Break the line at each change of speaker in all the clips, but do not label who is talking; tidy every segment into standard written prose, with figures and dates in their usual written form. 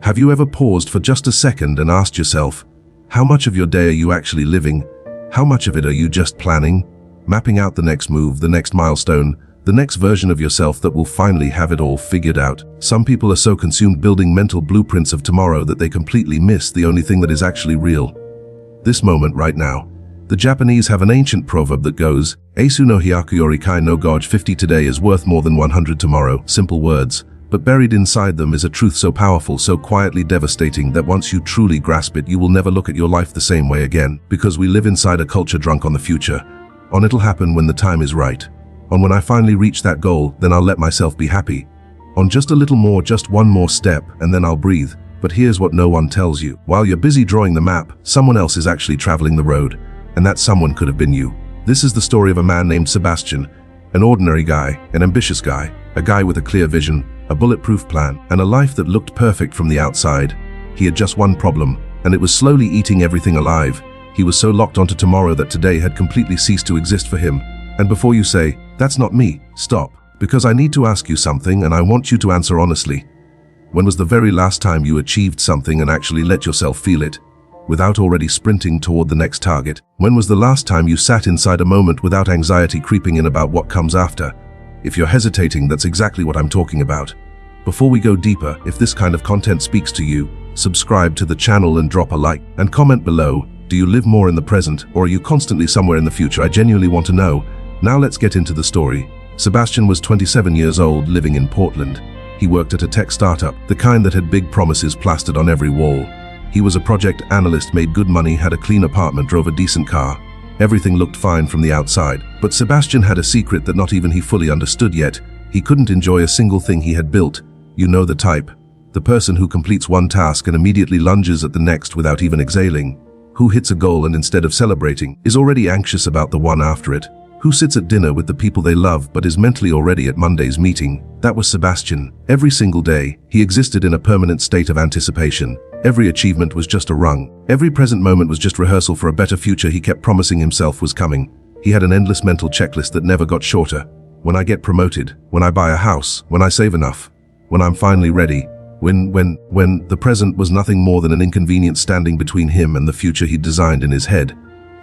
Have you ever paused for just a second and asked yourself, how much of your day are you actually living? How much of it are you just planning? Mapping out the next move, the next milestone, the next version of yourself that will finally have it all figured out. Some people are so consumed building mental blueprints of tomorrow that they completely miss the only thing that is actually real. This moment right now. The Japanese have an ancient proverb that goes, "Eisu no hyaku yori kyou no goj 50 today is worth more than 100 tomorrow." Simple words, but buried inside them is a truth so powerful, so quietly devastating that once you truly grasp it, you will never look at your life the same way again. Because we live inside a culture drunk on the future. On it'll happen when the time is right. On when I finally reach that goal, then I'll let myself be happy. On just a little more, just one more step, and then I'll breathe. But here's what no one tells you. While you're busy drawing the map, someone else is actually traveling the road. And that someone could have been you. This is the story of a man named Sebastian, an ordinary guy, an ambitious guy, a guy with a clear vision, a bulletproof plan, and a life that looked perfect from the outside. He had just one problem, and it was slowly eating everything alive. He was so locked onto tomorrow that today had completely ceased to exist for him. And before you say, "That's not me," stop, because I need to ask you something and I want you to answer honestly. When was the very last time you achieved something and actually let yourself feel it, without already sprinting toward the next target? When was the last time you sat inside a moment without anxiety creeping in about what comes after? If you're hesitating, that's exactly what I'm talking about. Before we go deeper, if this kind of content speaks to you, subscribe to the channel and drop a like, and comment below. Do you live more in the present, or are you constantly somewhere in the future? I genuinely want to know. Now let's get into the story. Sebastian was 27 years old, living in Portland. He worked at a tech startup, the kind that had big promises plastered on every wall. He was a project analyst, made good money, had a clean apartment, drove a decent car. Everything looked fine from the outside. But Sebastian had a secret that not even he fully understood yet. He couldn't enjoy a single thing he had built. You know the type. The person who completes one task and immediately lunges at the next without even exhaling. Who hits a goal and instead of celebrating, is already anxious about the one after it. Who sits at dinner with the people they love but is mentally already at Monday's meeting. That was Sebastian. Every single day, he existed in a permanent state of anticipation. Every achievement was just a rung. Every present moment was just rehearsal for a better future he kept promising himself was coming. He had an endless mental checklist that never got shorter. When I get promoted, when I buy a house, when I save enough, when I'm finally ready, when the present was nothing more than an inconvenience standing between him and the future he'd designed in his head.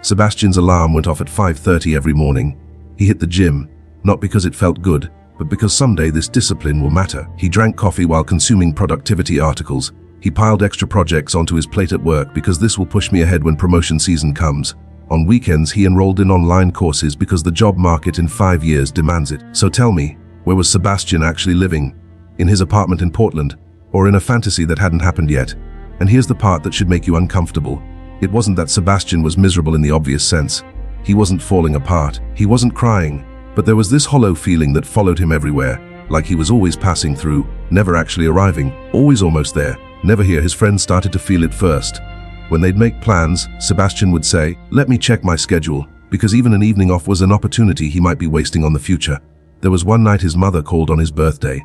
Sebastian's alarm went off at 5:30 every morning. He hit the gym, not because it felt good, but because someday this discipline will matter. He drank coffee while consuming productivity articles. He piled extra projects onto his plate at work because this will push me ahead when promotion season comes. On weekends, he enrolled in online courses because the job market in 5 years demands it. So tell me, where was Sebastian actually living? In his apartment in Portland, or in a fantasy that hadn't happened yet? And here's the part that should make you uncomfortable. It wasn't that Sebastian was miserable in the obvious sense. He wasn't falling apart. He wasn't crying. But there was this hollow feeling that followed him everywhere, like he was always passing through, never actually arriving, always almost there, never here. His friends started to feel it first. When they'd make plans, Sebastian would say, "Let me check my schedule," because even an evening off was an opportunity he might be wasting on the future. There was one night his mother called on his birthday.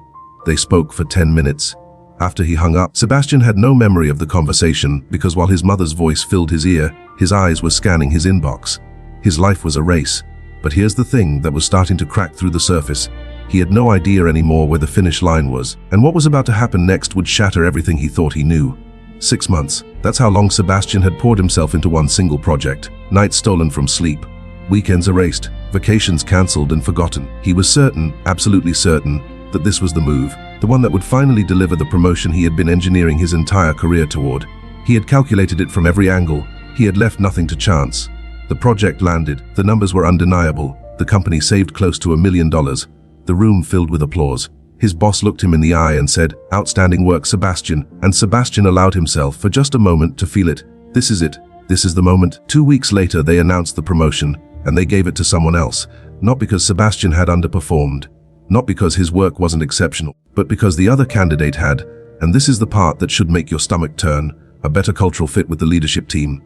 They spoke for 10 minutes. After he hung up, Sebastian had no memory of the conversation because while his mother's voice filled his ear, his eyes were scanning his inbox. His life was a race. But here's the thing that was starting to crack through the surface. He had no idea anymore where the finish line was, and what was about to happen next would shatter everything he thought he knew. 6 months. That's how long Sebastian had poured himself into one single project. Nights stolen from sleep. Weekends erased. Vacations cancelled and forgotten. He was certain, absolutely certain, that this was the move. The one that would finally deliver the promotion he had been engineering his entire career toward. He had calculated it from every angle. He had left nothing to chance. The project landed. The numbers were undeniable. The company saved close to $1 million. The room filled with applause. His boss looked him in the eye and said, "Outstanding work, Sebastian." And Sebastian allowed himself for just a moment to feel it. This is it. This is the moment. 2 weeks later, they announced the promotion, and they gave it to someone else. Not because Sebastian had underperformed. Not because his work wasn't exceptional, but because the other candidate had, and this is the part that should make your stomach turn, a better cultural fit with the leadership team.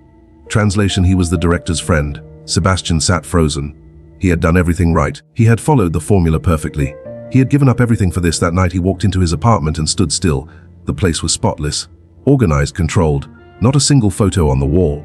Translation: he was the director's friend. Sebastian sat frozen. He had done everything right. He had followed the formula perfectly. He had given up everything for this. That night he walked into his apartment and stood still. The place was spotless, organized, controlled. Not a single photo on the wall.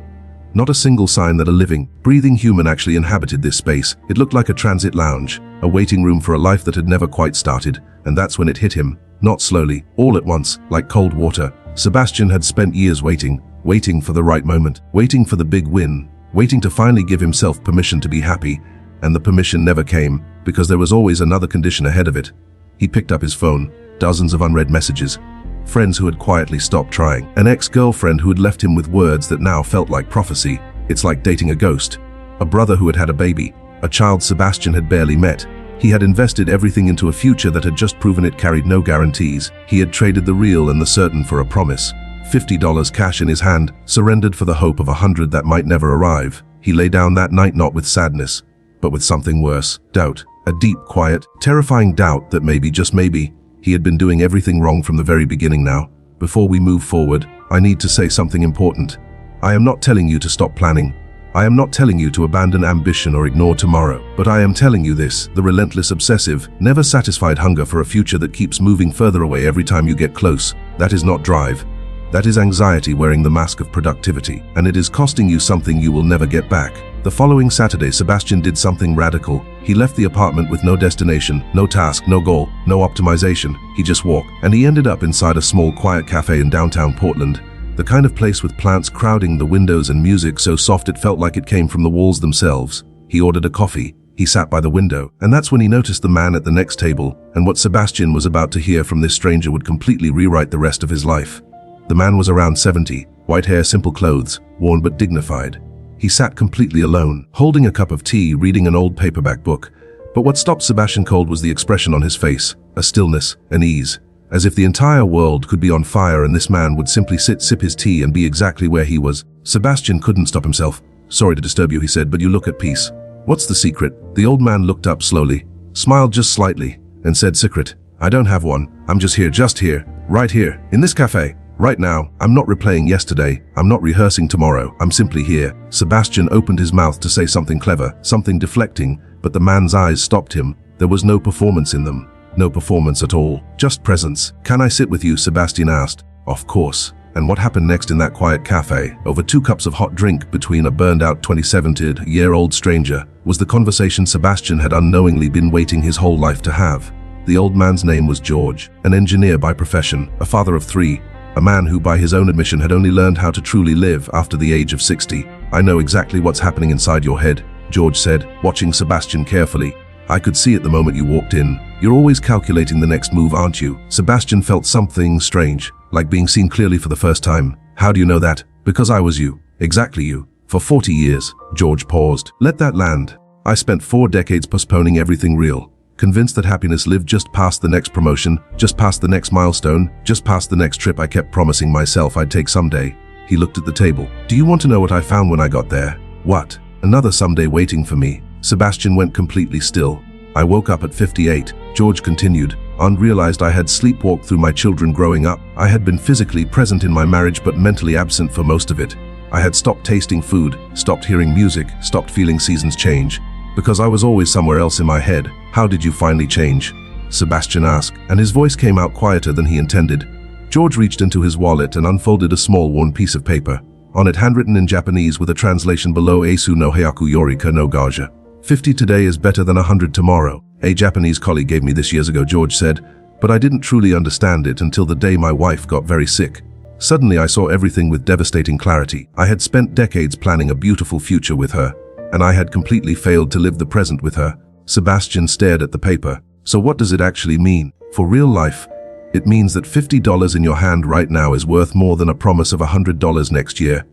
Not a single sign that a living, breathing human actually inhabited this space. It looked like a transit lounge, a waiting room for a life that had never quite started. And that's when it hit him. Not slowly, all at once, like cold water. Sebastian had spent years waiting for the right moment, waiting for the big win, waiting to finally give himself permission to be happy, and the permission never came because there was always another condition ahead of it. He picked up his phone, dozens of unread messages, friends who had quietly stopped trying, an ex-girlfriend who had left him with words that now felt like prophecy. It's like dating a ghost, a brother who had had a baby, a child Sebastian had barely met. He had invested everything into a future that had just proven it carried no guarantees. He had traded the real and the certain for a promise. $50 cash in his hand, surrendered for the hope of 100 that might never arrive. He lay down that night not with sadness, but with something worse, doubt. A deep, quiet, terrifying doubt that maybe, just maybe, he had been doing everything wrong from the very beginning now. Before we move forward, I need to say something important. I am not telling you to stop planning. I am not telling you to abandon ambition or ignore tomorrow, but I am telling you this: the relentless, obsessive, never satisfied hunger for a future that keeps moving further away every time you get close. That is not drive. That is anxiety wearing the mask of productivity, and it is costing you something you will never get back. The following Saturday, Sebastian did something radical. He left the apartment with no destination, no task, no goal, no optimization. He just walked, and he ended up inside a small, quiet cafe in downtown Portland. The kind of place with plants crowding the windows and music so soft it felt like it came from the walls themselves. He ordered a coffee. He sat by the window, and that's when he noticed the man at the next table, and what Sebastian was about to hear from this stranger would completely rewrite the rest of his life. The man was around 70, white hair, simple clothes, worn but dignified. He sat completely alone, holding a cup of tea, reading an old paperback book. But what stopped Sebastian cold was the expression on his face, a stillness, an ease, as if the entire world could be on fire and this man would simply sip his tea and be exactly where he was. Sebastian couldn't stop himself. "Sorry to disturb you," he said, "but you look at peace." "What's the secret?" The old man looked up slowly, smiled just slightly, and said, "Secret? I don't have one. I'm just here, right here, in this cafe. Right now. I'm not replaying yesterday. I'm not rehearsing tomorrow. I'm simply here." Sebastian opened his mouth to say something clever, something deflecting, but the man's eyes stopped him. There was no performance in them. No performance at all. Just presence. "Can I sit with you?" Sebastian asked. Of course. And what happened next in that quiet cafe, over 2 cups of hot drink between a burned-out 27-year-old stranger, was the conversation Sebastian had unknowingly been waiting his whole life to have. The old man's name was George, an engineer by profession, a father of 3, a man who by his own admission had only learned how to truly live after the age of 60. "I know exactly what's happening inside your head," George said, watching Sebastian carefully. "I could see it the moment you walked in. You're always calculating the next move, aren't you?" Sebastian felt something strange, like being seen clearly for the first time. "How do you know that?" "Because I was you. Exactly you. For 40 years. George paused. "Let that land. I spent 4 decades postponing everything real. Convinced that happiness lived just past the next promotion, just past the next milestone, just past the next trip I kept promising myself I'd take someday." He looked at the table. "Do you want to know what I found when I got there?" "What?" "Another someday waiting for me." Sebastian went completely still. "I woke up at 58, George continued, and realized I had sleepwalked through my children growing up. I had been physically present in my marriage but mentally absent for most of it. I had stopped tasting food, stopped hearing music, stopped feeling seasons change. Because I was always somewhere else in my head." "How did you finally change?" Sebastian asked, and his voice came out quieter than he intended. George reached into his wallet and unfolded a small worn piece of paper. On it, handwritten in Japanese with a translation below, "Eisu no Hyaku yori no gaja. 50 today is better than 100 tomorrow. A Japanese colleague gave me this years ago," George said, "but I didn't truly understand it until the day my wife got very sick. Suddenly I saw everything with devastating clarity. I had spent decades planning a beautiful future with her, and I had completely failed to live the present with her." Sebastian stared at the paper. "So what does it actually mean? For real life, it means that $50 in your hand right now is worth more than a promise of $100 next year,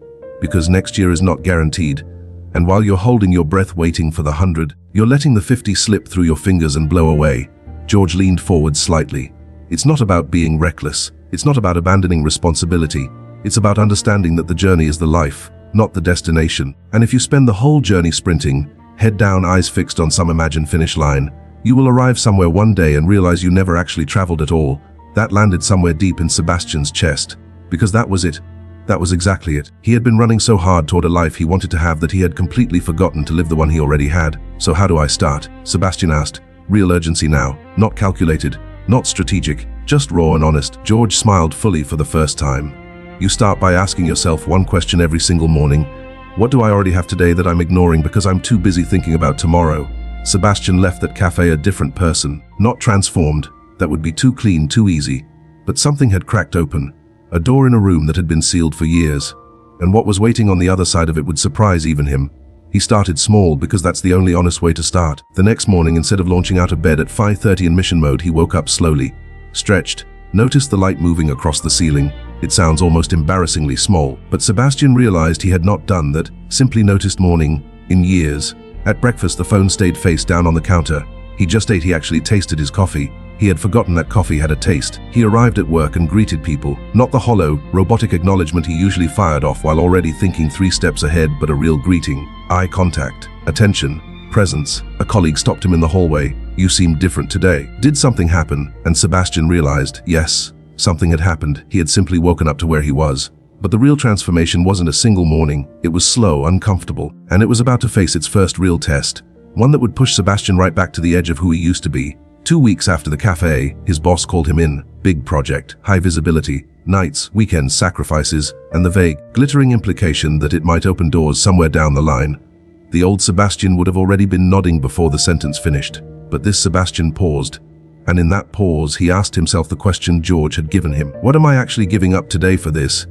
because next year is not guaranteed. And while you're holding your breath waiting for the 100, you're letting the 50 slip through your fingers and blow away." George leaned forward slightly. "It's not about being reckless. It's not about abandoning responsibility. It's about understanding that the journey is the life, not the destination. And if you spend the whole journey sprinting, head down, eyes fixed on some imagined finish line, you will arrive somewhere one day and realize you never actually traveled at all." That landed somewhere deep in Sebastian's chest, because that was it. That was exactly it. He had been running so hard toward a life he wanted to have that he had completely forgotten to live the one he already had. "So how do I start?" Sebastian asked. Real urgency now, not calculated, not strategic, just raw and honest. George smiled fully for the first time. "You start by asking yourself one question every single morning. What do I already have today that I'm ignoring because I'm too busy thinking about tomorrow?" Sebastian left that cafe a different person, not transformed. That would be too clean, too easy. But something had cracked open. a door in a room that had been sealed for years. And what was waiting on the other side of it would surprise even him. He started small because that's the only honest way to start. The next morning, instead of launching out of bed at 5:30 in mission mode, he woke up slowly, stretched, noticed the light moving across the ceiling. It sounds almost embarrassingly small, but Sebastian realized he had not done that, simply noticed morning, in years. At breakfast, the phone stayed face down on the counter. He just ate, he actually tasted his coffee. He had forgotten that coffee had a taste. He arrived at work and greeted people, not the hollow, robotic acknowledgement he usually fired off while already thinking 3 steps ahead, but a real greeting. Eye contact, attention, presence. A colleague stopped him in the hallway. "You seem different today. Did something happen?" And Sebastian realized, yes, something had happened. He had simply woken up to where he was. But the real transformation wasn't a single morning. It was slow, uncomfortable, and it was about to face its first real test. One that would push Sebastian right back to the edge of who he used to be. 2 weeks after the cafe, his boss called him in. Big project, high visibility, nights, weekends, sacrifices, and the vague, glittering implication that it might open doors somewhere down the line. The old Sebastian would have already been nodding before the sentence finished. But this Sebastian paused. And in that pause, he asked himself the question George had given him. What am I actually giving up today for this?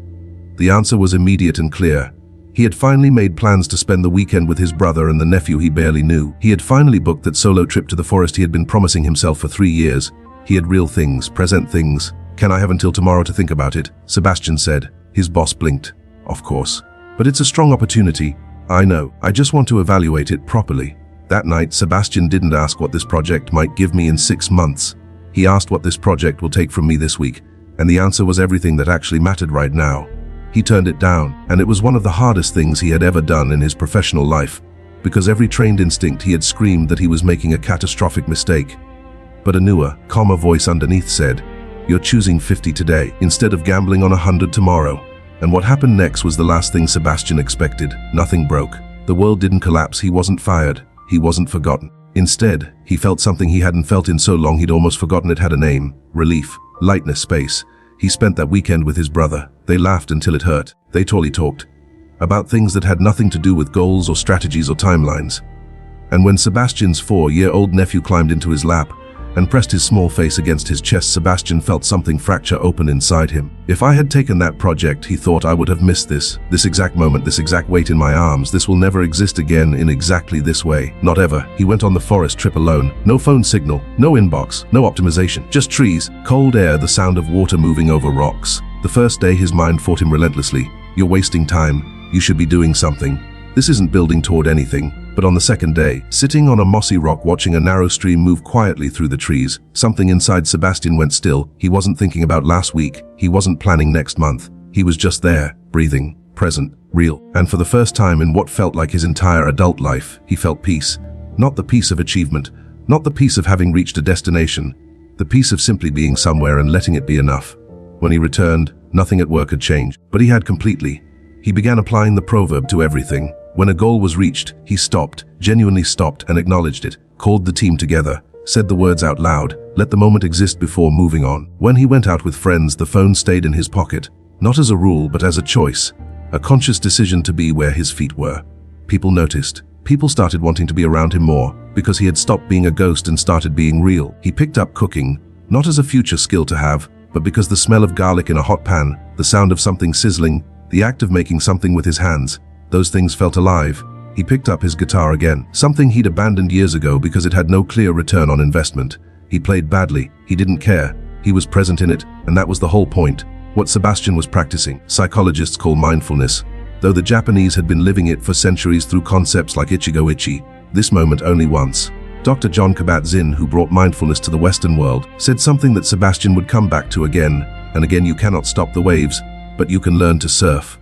The answer was immediate and clear. He had finally made plans to spend the weekend with his brother and the nephew he barely knew. He had finally booked that solo trip to the forest he had been promising himself for 3 years. He had real things, present things. "Can I have until tomorrow to think about it?" Sebastian said. His boss blinked. "Of course. But it's a strong opportunity. I know. I just want to evaluate it properly." That night, Sebastian didn't ask what this project might give me in 6 months. He asked what this project will take from me this week, and the answer was everything that actually mattered right now. He turned it down, and it was one of the hardest things he had ever done in his professional life, because every trained instinct he had screamed that he was making a catastrophic mistake. But a newer, calmer voice underneath said, "You're choosing 50 today, instead of gambling on 100 tomorrow." And what happened next was the last thing Sebastian expected. Nothing broke. The world didn't collapse. He wasn't fired. He wasn't forgotten. Instead, he felt something he hadn't felt in so long he'd almost forgotten it had a name. Relief, lightness, space. He spent that weekend with his brother. They laughed until it hurt. They talked about things that had nothing to do with goals or strategies or timelines. And when Sebastian's 4-year-old nephew climbed into his lap and pressed his small face against his chest, Sebastian felt something fracture open inside him. If I had taken that project, he thought, I would have missed this exact moment, this exact weight in my arms. This will never exist again in exactly this way. Not ever. He went on the forest trip alone. No phone signal, no inbox, no optimization. Just trees, cold air, the sound of water moving over rocks. The first day his mind fought him relentlessly. You're wasting time. You should be doing something. This isn't building toward anything. But on the second day, sitting on a mossy rock watching a narrow stream move quietly through the trees, something inside Sebastian went still. He wasn't thinking about last week. He wasn't planning next month. He was just there, breathing, present, real. And for the first time in what felt like his entire adult life, he felt peace. Not the peace of achievement, not the peace of having reached a destination, the peace of simply being somewhere and letting it be enough. When he returned, nothing at work had changed, but he had completely. He began applying the proverb to everything. When a goal was reached, he stopped, genuinely stopped, and acknowledged it, called the team together, said the words out loud, let the moment exist before moving on. When he went out with friends, the phone stayed in his pocket, not as a rule but as a choice, a conscious decision to be where his feet were. People noticed. People started wanting to be around him more, because he had stopped being a ghost and started being real. He picked up cooking, not as a future skill to have, but because the smell of garlic in a hot pan, the sound of something sizzling, the act of making something with his hands, those things felt alive. He picked up his guitar again, something he'd abandoned years ago because it had no clear return on investment. He played badly, he didn't care, he was present in it, and that was the whole point. What Sebastian was practicing, psychologists call mindfulness. Though the Japanese had been living it for centuries through concepts like ichigo ichi, this moment only once. Dr. John Kabat-Zinn, who brought mindfulness to the Western world, said something that Sebastian would come back to again and again. You cannot stop the waves, but you can learn to surf.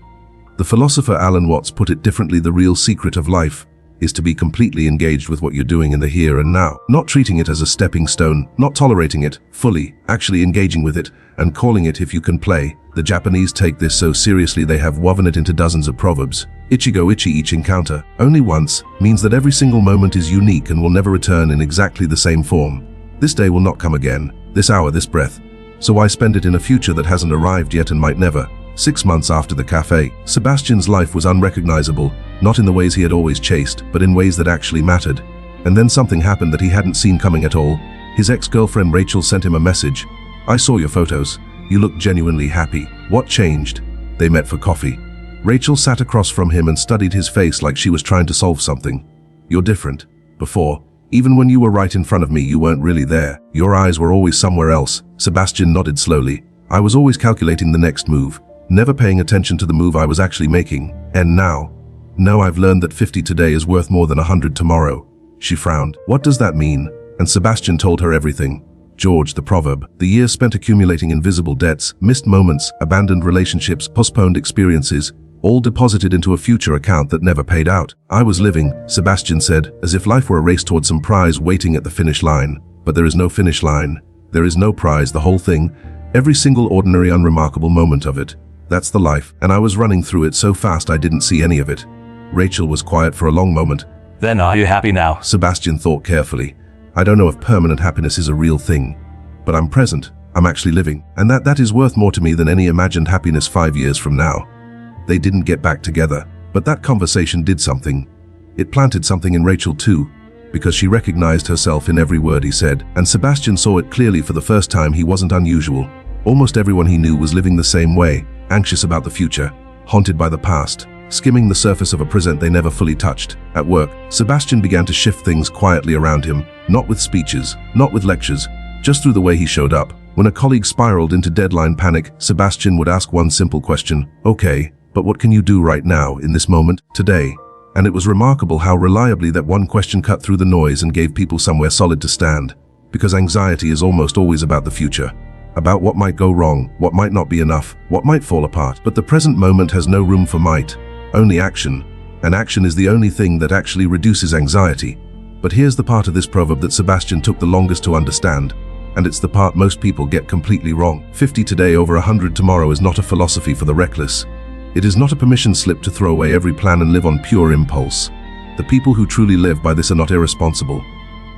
The philosopher Alan Watts put it differently. The real secret of life is to be completely engaged with what you're doing in the here and now, not treating it as a stepping stone, not tolerating it, fully, actually engaging with it, and calling it if you can play. The Japanese take this so seriously they have woven it into dozens of proverbs. Ichigo ichi, each encounter, only once, means that every single moment is unique and will never return in exactly the same form. This day will not come again, this hour, this breath. So why spend it in a future that hasn't arrived yet and might never? 6 months after the cafe, Sebastian's life was unrecognizable, not in the ways he had always chased, but in ways that actually mattered. And then something happened that he hadn't seen coming at all. His ex-girlfriend Rachel sent him a message. I saw your photos. You look genuinely happy. What changed? They met for coffee. Rachel sat across from him and studied his face like she was trying to solve something. You're different. Before, even when you were right in front of me, you weren't really there. Your eyes were always somewhere else. Sebastian nodded slowly. I was always calculating the next move, never paying attention to the move I was actually making. And now? No, I've learned that 50 today is worth more than 100 tomorrow. She frowned. What does that mean? And Sebastian told her everything. George, the proverb. The years spent accumulating invisible debts, missed moments, abandoned relationships, postponed experiences, all deposited into a future account that never paid out. I was living, Sebastian said, as if life were a race towards some prize waiting at the finish line. But there is no finish line. There is no prize, the whole thing, every single ordinary unremarkable moment of it. That's the life, and I was running through it so fast I didn't see any of it. Rachel was quiet for a long moment.
Then are you happy now?
Sebastian thought carefully. I don't know if permanent happiness is a real thing, but I'm present. I'm actually living, and that is worth more to me than any imagined happiness 5 years from now. They didn't get back together, but that conversation did something. It planted something in Rachel too, because she recognized herself in every word he said, and Sebastian saw it clearly for the first time. He wasn't unusual. Almost everyone he knew was living the same way, anxious about the future, haunted by the past, skimming the surface of a present they never fully touched. At work, Sebastian began to shift things quietly around him, not with speeches, not with lectures, just through the way he showed up. When a colleague spiraled into deadline panic, Sebastian would ask one simple question, okay, but what can you do right now, in this moment, today? And it was remarkable how reliably that one question cut through the noise and gave people somewhere solid to stand. Because anxiety is almost always about the future. About what might go wrong, what might not be enough, what might fall apart. But the present moment has no room for might, only action. And action is the only thing that actually reduces anxiety. But here's the part of this proverb that Sebastian took the longest to understand. And it's the part most people get completely wrong. 50 today over 100 tomorrow is not a philosophy for the reckless. It is not a permission slip to throw away every plan and live on pure impulse. The people who truly live by this are not irresponsible.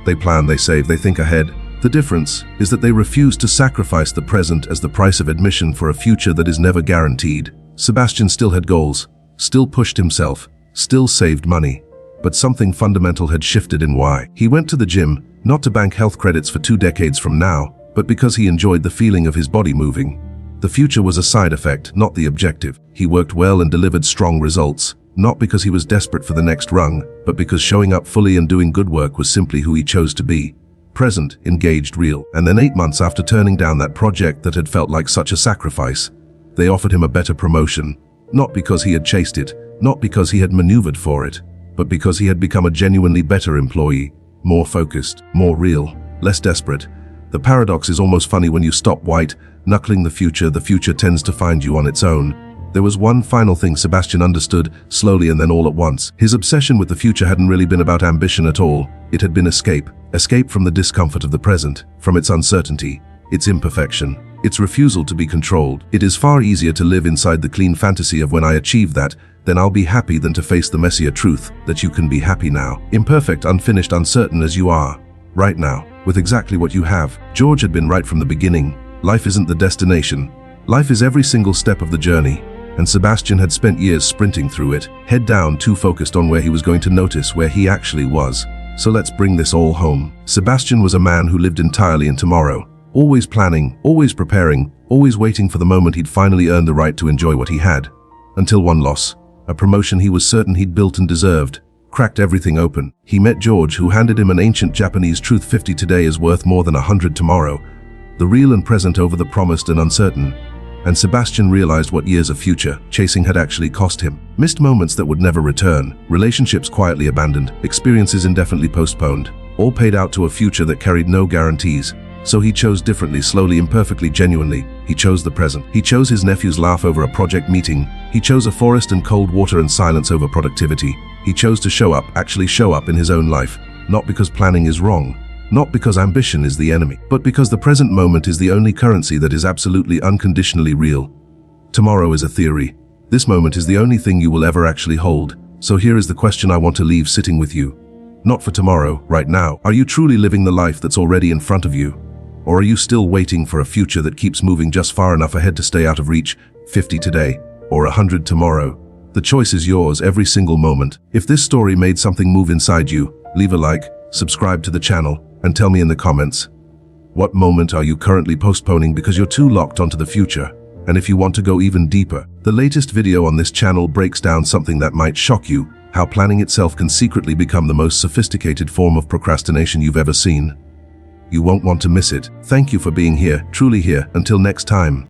They plan, they save, they think ahead. The difference is that they refuse to sacrifice the present as the price of admission for a future that is never guaranteed. Sebastian still had goals, still pushed himself, still saved money. But something fundamental had shifted in why. He went to the gym, not to bank health credits for 2 decades from now, but because he enjoyed the feeling of his body moving. The future was a side effect, not the objective. He worked well and delivered strong results, not because he was desperate for the next rung, but because showing up fully and doing good work was simply who he chose to be. Present, engaged, real. And then 8 months after turning down that project that had felt like such a sacrifice, they offered him a better promotion. Not because he had chased it, not because he had maneuvered for it, but because he had become a genuinely better employee, more focused, more real, less desperate. The paradox is almost funny when you stop white-knuckling the future tends to find you on its own. There was one final thing Sebastian understood, slowly and then all at once. His obsession with the future hadn't really been about ambition at all. It had been escape. Escape from the discomfort of the present, from its uncertainty, its imperfection, its refusal to be controlled. It is far easier to live inside the clean fantasy of when I achieve that, then I'll be happy, than to face the messier truth that you can be happy now. Imperfect, unfinished, uncertain as you are. Right now, with exactly what you have. George had been right from the beginning. Life isn't the destination. Life is every single step of the journey. And Sebastian had spent years sprinting through it, head down, too focused on where he was going to notice where he actually was. So let's bring this all home. Sebastian was a man who lived entirely in tomorrow. Always planning, always preparing, always waiting for the moment he'd finally earned the right to enjoy what he had. Until one loss, a promotion he was certain he'd built and deserved, cracked everything open. He met George, who handed him an ancient Japanese truth: 50 today is worth more than 100 tomorrow. The real and present over the promised and uncertain. And Sebastian realized what years of future chasing had actually cost him. Missed moments that would never return, relationships quietly abandoned, experiences indefinitely postponed, all paid out to a future that carried no guarantees. So he chose differently, slowly, imperfectly, genuinely. He chose the present. He chose his nephew's laugh over a project meeting. He chose a forest and cold water and silence over productivity. He chose to show up, actually show up in his own life, not because planning is wrong, not because ambition is the enemy, but because the present moment is the only currency that is absolutely unconditionally real. Tomorrow is a theory. This moment is the only thing you will ever actually hold. So here is the question I want to leave sitting with you. Not for tomorrow, right now. Are you truly living the life that's already in front of you? Or are you still waiting for a future that keeps moving just far enough ahead to stay out of reach? 50 today, or 100 tomorrow. The choice is yours every single moment. If this story made something move inside you, leave a like, subscribe to the channel, and tell me in the comments. What moment are you currently postponing because you're too locked onto the future? And if you want to go even deeper, the latest video on this channel breaks down something that might shock you, how planning itself can secretly become the most sophisticated form of procrastination you've ever seen. You won't want to miss it. Thank you for being here, truly here. Until next time.